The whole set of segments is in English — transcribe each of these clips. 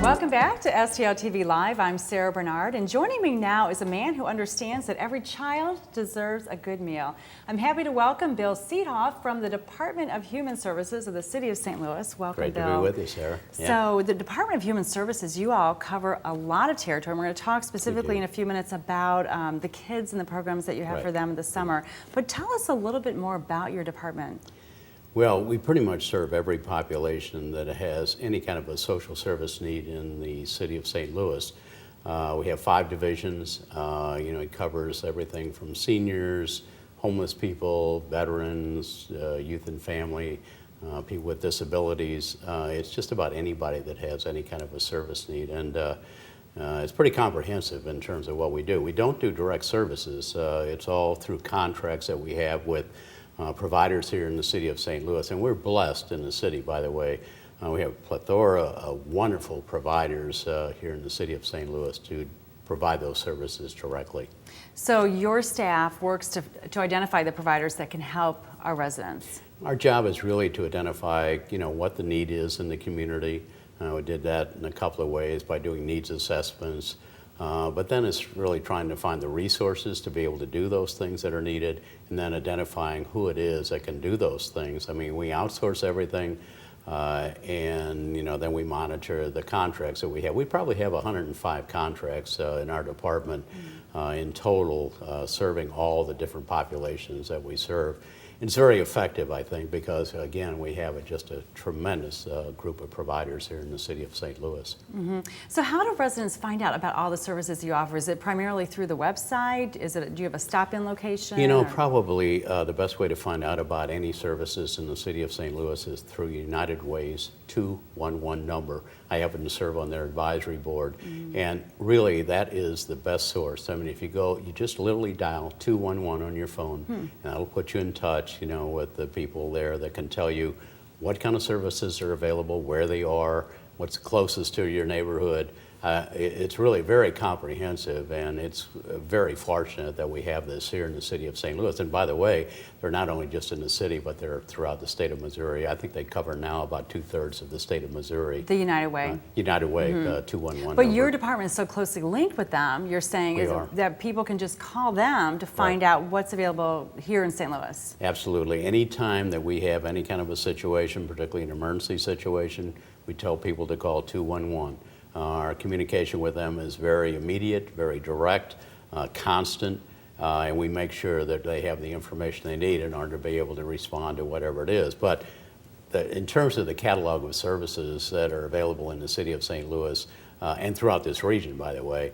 Welcome back to STL TV Live. I'm Sarah Bernard, and joining me now is a man who understands that every child deserves a good meal. I'm happy to welcome Bill Seedhoff from the Department of Human Services of the City of St. Louis. Welcome, Great Bill. to be with you, Sarah. So the Department of Human Services, you all cover a lot of territory. We're going to talk specifically in a few minutes about the kids and the programs that you have for them this summer. But tell us a little bit more about your department. Well, we pretty much serve every population that has any kind of a social service need in the city of St. Louis. We have 5 divisions. It covers everything from seniors, homeless people, veterans, youth and family, people with disabilities. It's just about anybody that has any kind of a service need. And it's pretty comprehensive in terms of what we do. We don't do direct services. It's all through contracts that we have with providers here in the city of St. Louis, and we're blessed in the city, by the way. We have a plethora of wonderful providers here in the city of St. Louis to provide those services directly. So your staff works to identify the providers that can help our residents. Our job is really to identify, what the need is in the community. We did that in a couple of ways by doing needs assessments. But then it's really trying to find the resources to be able to do those things that are needed, and then identifying who it is that can do those things. I mean, we outsource everything, and then we monitor the contracts that we have. We probably have 105 contracts in our department in total, serving all the different populations that we serve. It's very effective, I think, because, again, we have just a tremendous group of providers here in the city of St. Louis. Mm-hmm. So how do residents find out about all the services you offer? Is it primarily through the website? Do you have a stop-in location? Probably the best way to find out about any services in the city of St. Louis is through United Way's 211 number. I happen to serve on their advisory board, and really that is the best source. I mean, if you just literally dial 211 on your phone, and that'll put you in touch, with the people there that can tell you what kind of services are available, where they are, what's closest to your neighborhood. It's really very comprehensive, and it's very fortunate that we have this here in the city of St. Louis. And by the way, they're not only just in the city, but they're throughout the state of Missouri. I think they cover now about 2/3 of the state of Missouri. The United Way. United Way, 211 But number. your department is so closely linked with them, you're saying that people can just call them to find out what's available here in St. Louis. Absolutely. Anytime that we have any kind of a situation, particularly an emergency situation, we tell people to call 211. Our communication with them is very immediate, very direct, constant, and we make sure that they have the information they need in order to be able to respond to whatever it is. But in terms of the catalog of services that are available in the city of St. Louis and throughout this region, by the way,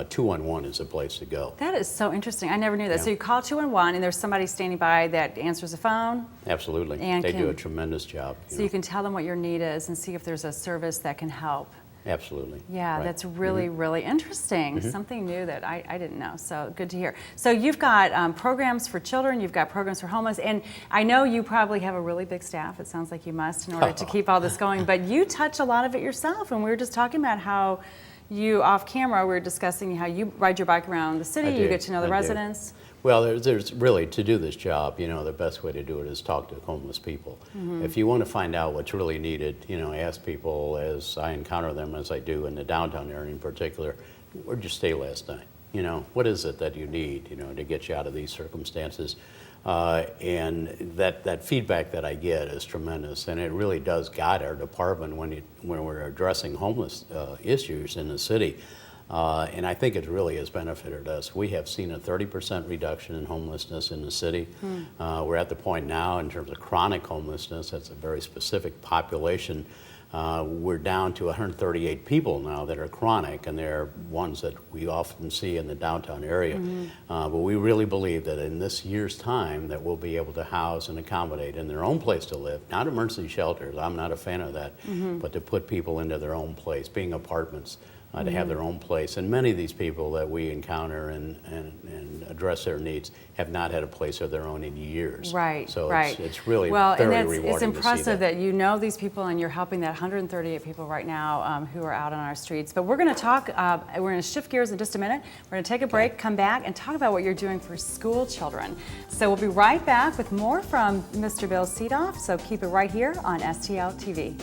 211 is a place to go. That is so interesting. I never knew that. Yeah. So you call 211 and there's somebody standing by that answers the phone? Absolutely. And they do a tremendous job. So you can tell them what your need is and see if there's a service that can help. Absolutely. Yeah, right. That's really, really interesting. Something new that I didn't know, so good to hear. So you've got programs for children, you've got programs for homeless, and I know you probably have a really big staff. It sounds like you must in order to keep all this going, but you touch a lot of it yourself, and we were just talking about how you, off camera, we were discussing how you ride your bike around the city, you get to know the residents. Well, there's really, to do this job, the best way to do it is talk to homeless people. If you want to find out what's really needed, ask people, as I encounter them, as I do in the downtown area in particular, where'd you stay last night? What is it that you need, to get you out of these circumstances? And that feedback that I get is tremendous, and it really does guide our department when we're addressing homeless issues in the city. And I think it really has benefited us. We have seen a 30% reduction in homelessness in the city. We're at the point now in terms of chronic homelessness, that's a very specific population. We're down to 138 people now that are chronic, and they're ones that we often see in the downtown area. But we really believe that in this year's time that we'll be able to house and accommodate in their own place to live, not emergency shelters, I'm not a fan of that, but to put people into their own place, being apartments. to have their own place. And many of these people that we encounter and address their needs have not had a place of their own in years. Right, so right. it's really well, very and rewarding it's to see impressive that you know these people and you're helping that 138 people right now who are out on our streets. But we're going to talk, we're going to shift gears in just a minute. We're going to take a break, come back, and talk about what you're doing for school children. So we'll be right back with more from Mr. Bill Seedoff, so keep it right here on STL TV.